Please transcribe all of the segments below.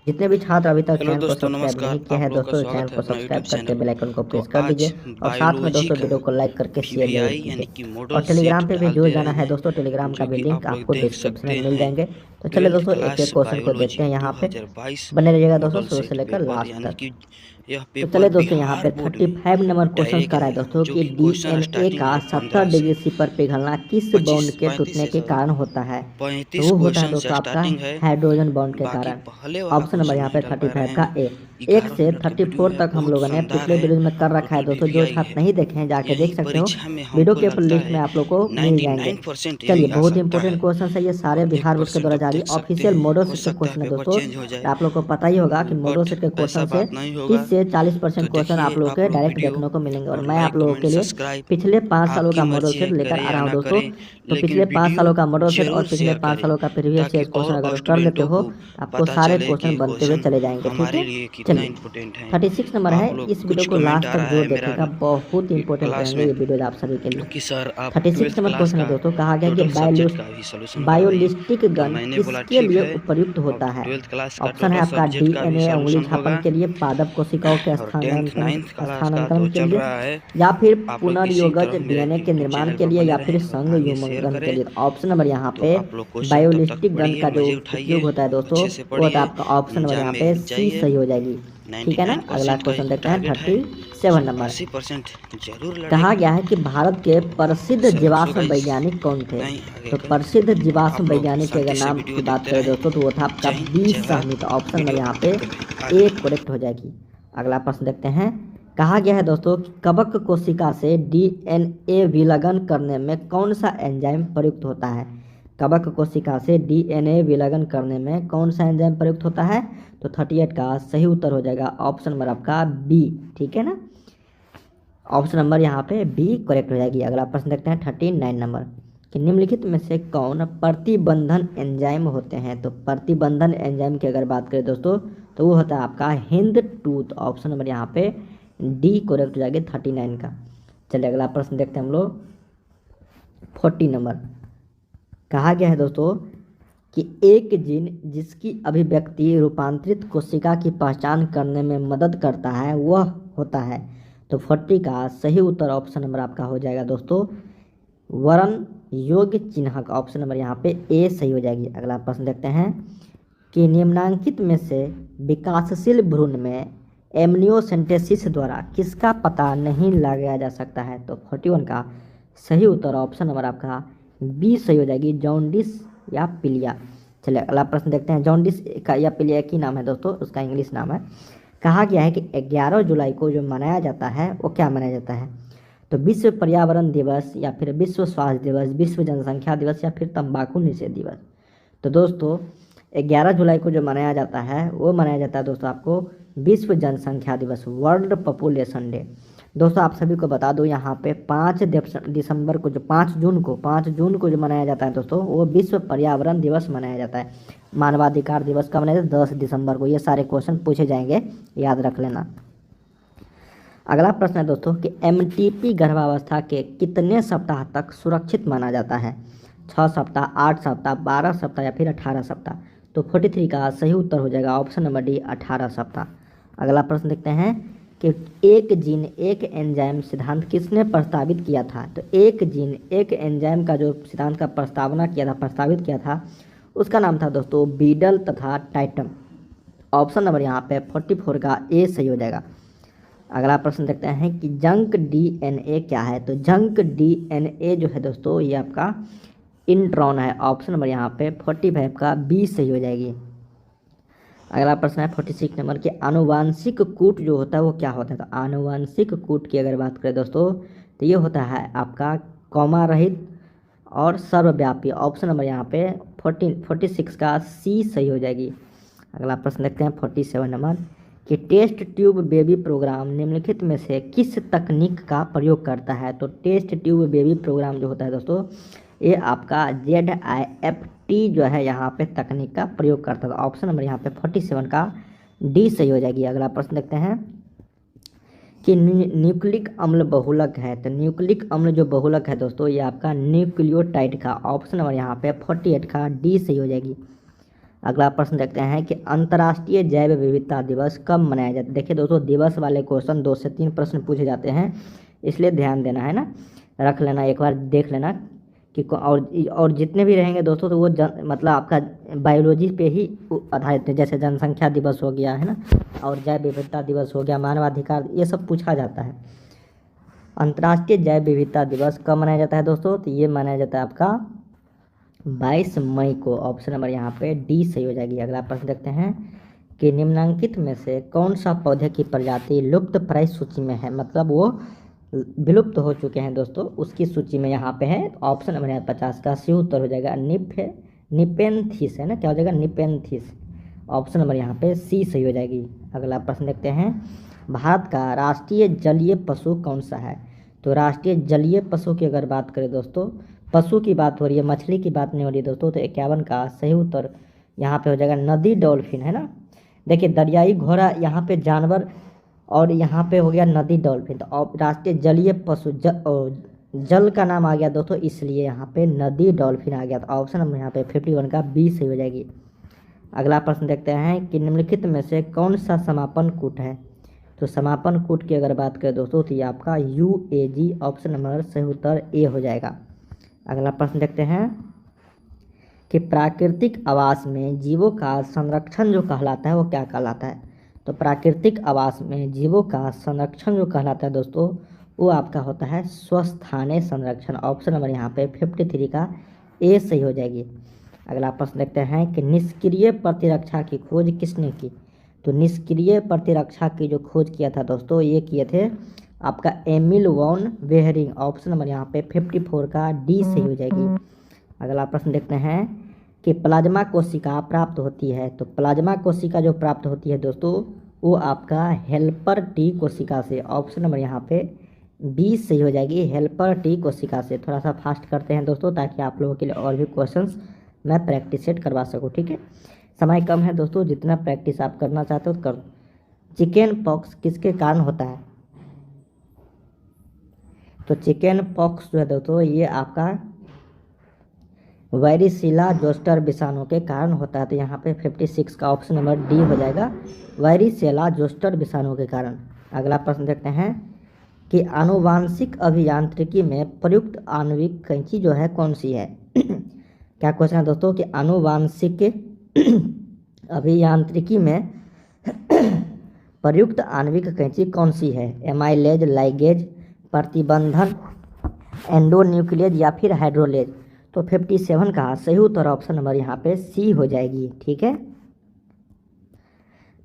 जितने भी छात्र अभी तक हेलो चैनल को दोस्तों, सब्सक्राइब नमस्कार। नहीं किया आप है लोगों का दोस्तों, चैनल स्वागत है को अपना यूट्यूब सब्सक्राइब करके चैनल बेल में। आइकन को तो प्रेस कर आज दीजिए और साथ में बायोलॉजी दोस्तों का वीडियो को लाइक करके शेयर जरूर वीवीआई कीजिए। यानी कि और मॉडल सेट टेलीग्राम पे भी डाल जुड़ दिया जाना है है, दोस्तों, टेलीग्राम का जो भी कि लिंक आप लोग आपको देख डिस्क्रिप्शन सकते में मिल हैं। जाएंगे। तो चलिए ट्वेल्थ दोस्तों एक क्लास एक क्वेश्चन को देखते बायोलॉजी हैं यहाँ पे। 2022 बने रहिएगा दोस्तों मॉडल शुरू से सेट लेकर पेपर, लास्ट यानी तक। कि यह तो पेपर चले दोस्तों यहाँ बिहार पे बोर्ड 35 नंबर में क्वेश्चन डायरेक्ट कर रहा है है, दोस्तों जो कि कि क्वेश्चन डीएनए स्टार्टिंग का है 70 15 से डिग्री सी पर पिघलना किस 25 बॉन्ड के 35 टूटने से के सॉरी कारण होता है। तो 35 वो होता है क्वेश्चन दोस्तों आपका स्टार्टिंग है। हाइड्रोजन बॉन्ड के बाकी कारण। पहले वाला ऑप्शन नंबर क्वेश्चन यहाँ नहीं पे डाल पा रहे 35 का हैं। ए। एक 11 से मिनट की वीडियो 34 है, तक हम बहुत लोगों ने शानदार पिछले है। वीडियो में कर रखा है टोटल दोस्तों, जो वीवीआई छात्र है। नहीं देखे हैं जाके यही देख सकते हो। परीक्षा में वीडियो हमको के लगता लिंक में है आप लोग को मिल जाएंगे। 99% चलिए यही आ बहुत सकता इंपॉर्टेंट है, क्वेश्चन है, ये सारे और बिहार बोर्ड के 1% द्वारा अब जारी देख सकते ऑफिशियल हैं। मॉडल हो सेट के सकता है क्वेश्चन है पेपर दोस्तों। चेंज हो जाए, आप लोग को पता ही होगा कि मॉडल बट सेट के ऐसा क्वेश्चन से बात नहीं होगा। 30 से 40% तो क्वेश्चन आप देखिए लोगों आप के लोग डायरेक्ट वीडियो, देखने को मिलेंगे। और और मैं आप लाइक लोगों कमेंट के लिए सब्सक्राइब पिछले 5 सालों आपकी का मॉडल मर्जी सेट है, लेकर करें आ रहा या हूँ ना दोस्तों। करें, तो लेकिन पिछले पाँच वीडियो सालों का मॉडल सेट और जरूर पिछले शेयर पाँच करें, सालों का प्रीवियस ताकि ईयर क्वेश्चन और अगर कर लेते स्टूडेंटों हो को तो आपको पता सारे चले क्वेश्चन कि बनते हुए क्वेश्चन चले जाएंगे, ठीक हमारे है। लिए कितना चलिए इम्पोर्टेंट है। 36 नंबर है, आप लोग इस वीडियो कुछ को कमेंट लास्ट आ तक रहा जरूर है मेरा देखिएगा, बहुत इंपॉर्टेंट क्लास रहेंगे में ये वीडियो आप सभी के लिए। कि सर आप 36 ट्वेल्थ नंबर क्लास क्वेश्चन है का दोस्तों, कहा गया कि टोटल सब्जेक्ट का भी सोल्यूशन कराइए। बायोलिस्टिक तो गन मैंने बोला किसके ठीक लिए है, उपयुक्त अब होता है। ट्वेल्थ क्लास का ऑप्शन है टोटल आपका सब्जेक्ट का भी डीएनए उंगली सोल्यूशन छापन होगा। के लिए, पादप कोशिकाओं के और टेंथ स्थानांतरण नाइन्थ क्लास का तो स्थानांतरण के चल लिए, रहा है। या फिर आप लोग इसी पुनर्योगज तरह मेरे डीएनए के यूट्यूब निर्माण चैनल के पर लिए, बने या फिर रहें और संग आगे शेयर युग्मन के करें। लिए। तो ऑप्शन नंबर यहाँ तो पे आप लोग क्वेश्चन तब तक बायोलिस्टिक गन पढ़िए, का जो मज़े उपयोग उठाइए, होता है दोस्तों, अच्छे से वो होता है पढ़िए, आपका ऑप्शन नंबर एग्जाम यहाँ में पे लिख सी जाइए। सही हो जाएगी। ठीक है ना, अगला 99% का क्वेश्चन देखते हैं टारगेट है, 37 नंबर। 80% जरूर कहा लड़ेगा। गया है कि भारत के प्रसिद्ध सो जीवाश्म गाइस, वैज्ञानिक कौन थे। इतना ही, आगे तो का प्रसिद्ध जीवाश्म आप लोग वैज्ञानिक के अगर शांति से नाम वीडियो की बात देखते करें रहें। दोस्तों, तो वो था आपका जय हिंद, बी जय सहनी। भारत। तो ऑप्शन नंबर वीडियो यहाँ पे देखते रहे, आगे ए बढ़े। करेक्ट हो जाएगी। अगला प्रश्न देखते हैं। कहा गया है दोस्तों कि कवक कोशिका से डीएनए विलयन करने में कौन सा एंजाइम प्रयुक्त होता है। कवक कोशिका से डीएनए विलयन करने में कौन सा एंजाइम प्रयुक्त होता है। तो 38 का सही उत्तर हो जाएगा ऑप्शन नंबर आपका बी, ठीक है ना। ऑप्शन नंबर यहाँ पे बी करेक्ट हो जाएगी। अगला प्रश्न देखते हैं 39 नंबर कि निम्नलिखित में से कौन प्रतिबंधन एंजाइम होते हैं। तो प्रतिबंधन एंजाइम की अगर बात करें दोस्तों, तो वो होता है आपका हिंद टूथ। ऑप्शन नंबर यहाँ पे डी करेक्ट हो जाएगी 39 का। चलिए अगला प्रश्न देखते हैं हम लोग 40 नंबर। कहा गया है दोस्तों कि एक जीन जिसकी अभिव्यक्ति रूपांतरित कोशिका की पहचान करने में मदद करता है वह होता है। तो 40 का सही उत्तर ऑप्शन नंबर आपका हो जाएगा दोस्तों वर्ण योग्य चिन्हक। ऑप्शन नंबर यहाँ पे ए सही हो जाएगी। अगला प्रश्न देखते हैं कि निम्नांकित में से विकासशील भ्रूण में एमनियोसेंटेसिस द्वारा किसका पता नहीं लगाया जा सकता है। तो 41 का सही उत्तर ऑप्शन नंबर आपका बी सही हो जाएगी, जॉन्डिस या पीलिया। चलिए अगला प्रश्न देखते हैं। जॉन्डिस का या पीलिया की नाम है दोस्तों, उसका इंग्लिश नाम है। कहा गया है कि 11 जुलाई को जो मनाया जाता है वो क्या मनाया जाता है। तो विश्व पर्यावरण दिवस, या फिर विश्व स्वास्थ्य दिवस, विश्व जनसंख्या दिवस, या फिर तंबाकू निषेध दिवस। तो दोस्तों 11 जुलाई को जो मनाया जाता है वो मनाया जाता है दोस्तों आपको विश्व जनसंख्या दिवस, वर्ल्ड पॉपुलेशन डे। दोस्तों आप सभी को बता दो यहाँ पे 5 दिसंबर को, जो 5 जून को जो मनाया जाता है दोस्तों, वो विश्व पर्यावरण दिवस मनाया जाता है। मानवाधिकार दिवस कब मनाया जाता है, 10 दिसंबर को। ये सारे क्वेश्चन पूछे जाएंगे, याद रख लेना। अगला प्रश्न है दोस्तों कि एमटीपी गर्भावस्था के कितने सप्ताह तक सुरक्षित माना जाता है। 6 सप्ताह, 8 सप्ताह, 12 सप्ताह, या फिर 18 सप्ताह। तो 43 का सही उत्तर हो जाएगा ऑप्शन नंबर डी 18 सप्ताह। अगला प्रश्न देखते हैं कि एक जीन एक एंजाइम सिद्धांत किसने प्रस्तावित किया था। तो एक जीन एक एंजाइम का जो सिद्धांत का प्रस्तावित किया था उसका नाम था दोस्तों बीडल तथा टाइटम। ऑप्शन नंबर यहाँ पे 44 का ए सही हो जाएगा। अगला प्रश्न देखते हैं कि जंक डीएनए क्या है। तो जंक डीएनए जो है दोस्तों ये आपका इंट्रॉन है। ऑप्शन नंबर यहाँ पे 45 का बी सही हो जाएगी। अगला प्रश्न है 46 नंबर कि आनुवांशिक कूट जो होता है वो क्या होता है। तो आनुवांशिक कूट की अगर बात करें दोस्तों, तो ये होता है आपका कॉमा रहित और सर्वव्यापी। ऑप्शन नंबर यहाँ पे 46 का सी सही हो जाएगी। अगला प्रश्न देखते हैं 47 नंबर कि टेस्ट ट्यूब बेबी प्रोग्राम निम्नलिखित में से किस तकनीक का प्रयोग करता है। तो टेस्ट ट्यूब बेबी प्रोग्राम जो होता है दोस्तों ये आपका ZIFT जो है यहाँ पे तकनीक का प्रयोग करता है। ऑप्शन नंबर यहाँ पे 47 का डी सही हो जाएगी। अगला प्रश्न देखते हैं कि न्यूक्लिक अम्ल बहुलक है। तो न्यूक्लिक अम्ल जो बहुलक है दोस्तों ये आपका न्यूक्लियोटाइड का। ऑप्शन नंबर यहाँ पे 48 का डी सही हो जाएगी। अगला प्रश्न देखते हैं कि अंतर्राष्ट्रीय जैव विविधता दिवस कब मनाया जाता है। देखिए दोस्तों, दिवस वाले क्वेश्चन 2 से 3 प्रश्न पूछे जाते हैं, इसलिए ध्यान देना है ना, रख लेना, एक बार देख लेना कि और जितने भी रहेंगे दोस्तों तो वो मतलब आपका बायोलॉजी पे ही आधारित है। जैसे जनसंख्या दिवस हो गया है ना, और जैव विविधता दिवस हो गया, मानवाधिकार, ये सब पूछा जाता है। अंतर्राष्ट्रीय जैव विविधता दिवस कब मनाया जाता है दोस्तों, तो ये मनाया जाता है आपका 22 मई को। ऑप्शन नंबर यहाँ पे डी सही हो जाएगी। अगला प्रश्न देखते हैं कि निम्नलिखित में से कौन सा पौधे की प्रजाति लुप्त प्राय सूची में है, मतलब वो विलुप्त हो चुके हैं दोस्तों, उसकी सूची में यहाँ पे है। ऑप्शन नंबर 50 का सही उत्तर हो जाएगा निपेंथिस, है ना, क्या हो जाएगा, निपेंथिस। ऑप्शन नंबर यहाँ पे सी सही हो जाएगी। अगला प्रश्न देखते हैं, भारत का राष्ट्रीय जलीय पशु कौन सा है। तो राष्ट्रीय जलीय पशु की अगर बात करें दोस्तों, पशु की बात हो रही है, मछली की बात नहीं हो रही है दोस्तों, तो 51 का सही उत्तर यहाँ पे हो जाएगा नदी डॉल्फिन, है ना। देखिए दरियाई घोड़ा यहाँ पे जानवर, और यहाँ पे हो गया नदी डॉल्फिन। तो राष्ट्रीय जलीय पशु जल का नाम आ गया दोस्तों, इसलिए यहाँ पे नदी डॉल्फिन आ गया। तो ऑप्शन नंबर यहाँ पे 51 का बी सही हो जाएगी। अगला प्रश्न देखते हैं कि निम्नलिखित में से कौन सा समापन कूट है। तो समापन कूट की अगर बात करें दोस्तों तो ये आपका UAG, ऑप्शन नंबर सही उत्तर ए हो जाएगा। अगला प्रश्न देखते हैं कि प्राकृतिक आवास में जीवों का संरक्षण जो कहलाता है वो क्या कहलाता है। तो प्राकृतिक आवास में जीवों का संरक्षण जो कहलाता है दोस्तों, वो आपका होता है स्वस्थानीय संरक्षण। ऑप्शन नंबर यहाँ पे 53 का ए सही हो जाएगी। अगला प्रश्न देखते हैं कि निष्क्रिय प्रतिरक्षा की खोज किसने की। तो निष्क्रिय प्रतिरक्षा की जो खोज किया था दोस्तों, ये किए थे आपका Emil von Behring. Option number यहाँ पे 54 का डी सही हो जाएगी। अगला प्रश्न देखते हैं कि प्लाज्मा कोशिका प्राप्त होती है। तो प्लाज्मा कोशिका जो प्राप्त होती है दोस्तों, वो आपका हेल्पर टी कोशिका से। ऑप्शन नंबर यहाँ पे बी सही हो जाएगी, हेल्पर टी कोशिका से। थोड़ा सा फास्ट करते हैं दोस्तों, ताकि आप लोगों के लिए और भी क्वेश्चंस मैं प्रैक्टिस सेट करवा सकूँ, ठीक है। समय कम है दोस्तों, जितना प्रैक्टिस आप करना चाहते हो कर। चिकन पॉक्स किसके कारण होता है। तो चिकन पॉक्स जो है दोस्तों, ये आपका वायरिसिला जोस्टर विषाणु के कारण होता है। तो यहाँ पे 56 का ऑप्शन नंबर डी हो जाएगा, वायरिसिला जोस्टर विषाणु के कारण। अगला प्रश्न देखते हैं कि आनुवांशिक अभियांत्रिकी में प्रयुक्त आणविक कैंची जो है कौन सी है। क्या क्वेश्चन है दोस्तों कि आनुवांशिक अभियांत्रिकी में प्रयुक्त आणविक कैंची कौन सी है। एमाइलेज, लाइगेज, प्रतिबंधन, एंडोन्यूक्लियेज या फिर हाइड्रोलेज। तो 57 का सही उत्तर ऑप्शन नंबर यहाँ पे सी हो जाएगी, ठीक है।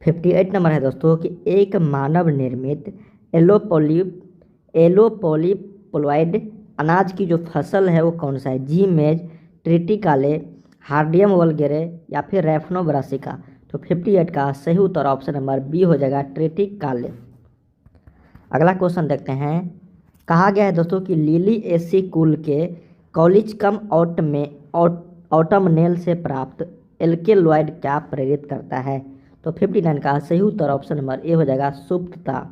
58 नंबर है दोस्तों कि एक मानव निर्मित एलोपोलिप्लोइड अनाज की जो फसल है वो कौन सा है। जी मेज, ट्रिटिकाले, हार्डियम वल्गेरे या फिर रैफनो ब्रासिका। तो 58 का सही उत्तर ऑप्शन नंबर बी हो जाएगा, ट्रिटिकाले। अगला क्वेश्चन देखते हैं, कहा गया है दोस्तों कि लिली एसी कुल के कॉलिचकम ऑटमनेल से प्राप्त एल्केलॉइड क्या प्रेरित करता है। तो 59 का सही उत्तर ऑप्शन नंबर ए हो जाएगा, सुप्तता।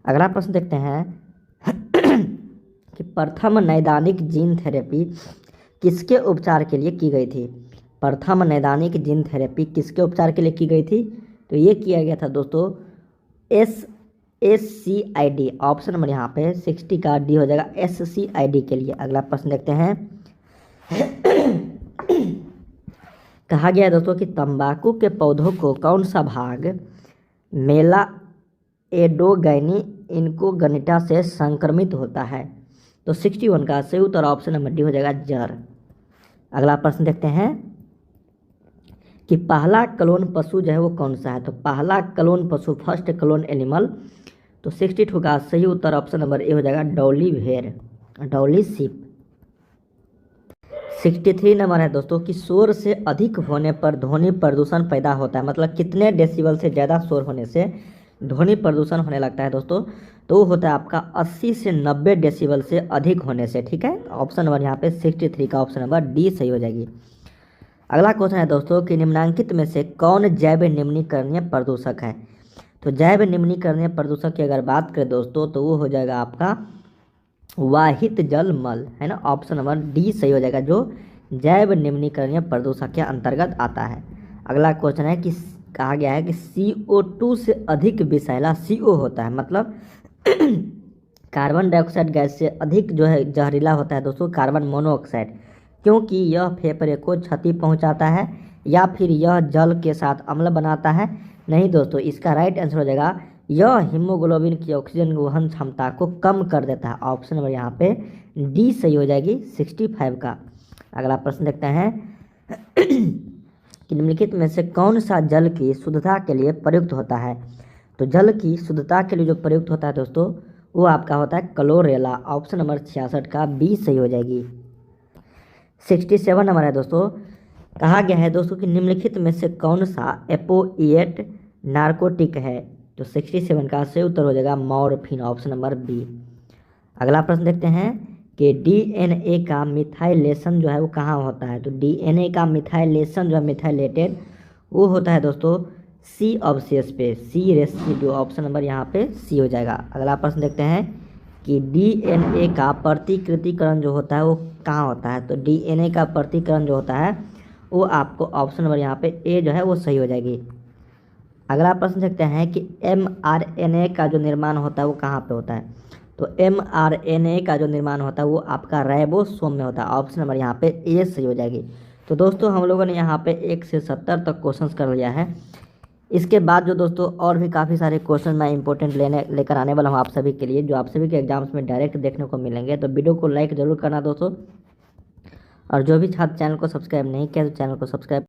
अगला प्रश्न देखते हैं कि प्रथम नैदानिक जीन थेरेपी किसके उपचार के लिए की गई थी। प्रथम नैदानिक जीन थेरेपी किसके उपचार के लिए की गई थी। तो ये किया गया था दोस्तों SCID। ऑप्शन नंबर यहाँ पे 60 का डी हो जाएगा, SCID के लिए। अगला प्रश्न देखते हैं कहा गया है दोस्तों कि तंबाकू के पौधों को कौन सा भाग मेला एडोगैनी इनकोगनिटा से संक्रमित होता है। तो 61 का सही उत्तर ऑप्शन नंबर डी हो जाएगा, जड़। अगला प्रश्न देखते हैं कि पहला क्लोन पशु जो है वो कौन सा है। तो पहला क्लोन पशु, फर्स्ट क्लोन एनिमल। तो 62 का सही उत्तर ऑप्शन नंबर ए हो जाएगा, डॉली भेड़, डॉली शिप। 63 नंबर है दोस्तों कि शोर से अधिक होने पर ध्वनि प्रदूषण पैदा होता है। मतलब कितने डेसिबल से ज़्यादा शोर होने से ध्वनि प्रदूषण होने लगता है दोस्तों। तो वो होता है आपका 80 से 90 डेसिबल से अधिक होने से, ठीक है। ऑप्शन नंबर यहाँ पे 63 का ऑप्शन नंबर डी सही हो जाएगी। अगला क्वेश्चन है दोस्तों कि निम्नलिखित में से कौन जैव निम्नीकरणीय प्रदूषक है। तो जैव निम्नीकरणीय प्रदूषक की अगर बात करें दोस्तों तो वो हो जाएगा आपका वाहित जल मल, है ना। ऑप्शन नंबर डी सही हो जाएगा, जो जैव निम्नीकरणीय प्रदूषक के अंतर्गत आता है। अगला क्वेश्चन है कि कहा गया है कि CO2 से अधिक विषैला CO होता है, मतलब कार्बन डाइऑक्साइड गैस से अधिक जो है जहरीला होता है दोस्तों कार्बन मोनोऑक्साइड, क्योंकि यह फेफड़े को क्षति पहुंचाता है या फिर यह जल के साथ अम्ल बनाता है। नहीं दोस्तों, इसका राइट आंसर हो जाएगा यह हीमोग्लोबिन की ऑक्सीजन वहन क्षमता को कम कर देता है। ऑप्शन नंबर यहाँ पे डी सही हो जाएगी 65 का। अगला प्रश्न देखते हैं कि निम्नलिखित में से कौन सा जल की शुद्धता के लिए प्रयुक्त होता है। तो जल की शुद्धता के लिए जो प्रयुक्त होता है दोस्तों वो आपका होता है क्लोरेला। ऑप्शन नंबर 66 का बी सही हो जाएगी। 67 नंबर है दोस्तों, कहा गया है दोस्तों कि निम्नलिखित में से कौन सा एपोइएट नार्कोटिक है। तो 67 का सही उत्तर हो जाएगा मॉर्फिन। Option number B. अगला प्रश्न देखते हैं कि डीएनए का मिथाइलेशन जो है वो कहाँ होता है। तो डीएनए का मिथाइलेशन जो है मिथाइलेटेड वो होता है दोस्तों सी अवशेष पे, सी रेसिड्यू। ऑप्शन नंबर यहाँ पे सी हो जाएगा। अगला प्रश्न देखते हैं कि डीएनए का प्रतिकृतिकरण जो होता है वो कहाँ होता है। तो डीएनए का प्रतिकृतिकरण जो होता है वो आपको ऑप्शन नंबर यहाँ पे ए जो है वो सही हो जाएगी। अगला प्रश्न देखते हैं कि mRNA का जो निर्माण होता है वो कहाँ पे होता है। तो mRNA का जो निर्माण होता है वो आपका राइबोसोम में होता है। ऑप्शन नंबर यहाँ पे ए सही हो जाएगी। तो दोस्तों हम लोगों ने यहाँ पे 1 से 70 तक क्वेश्चंस कर लिया है। इसके बाद जो दोस्तों और भी काफ़ी सारे क्वेश्चन मैं इंपॉर्टेंट लेकर आने वाला हूँ आप सभी के लिए, जो आप सभी के एग्जाम्स में डायरेक्ट देखने को मिलेंगे। तो वीडियो को लाइक जरूर करना दोस्तों, और जो भी छात्र चैनल को सब्सक्राइब नहीं किया तो चैनल को सब्सक्राइब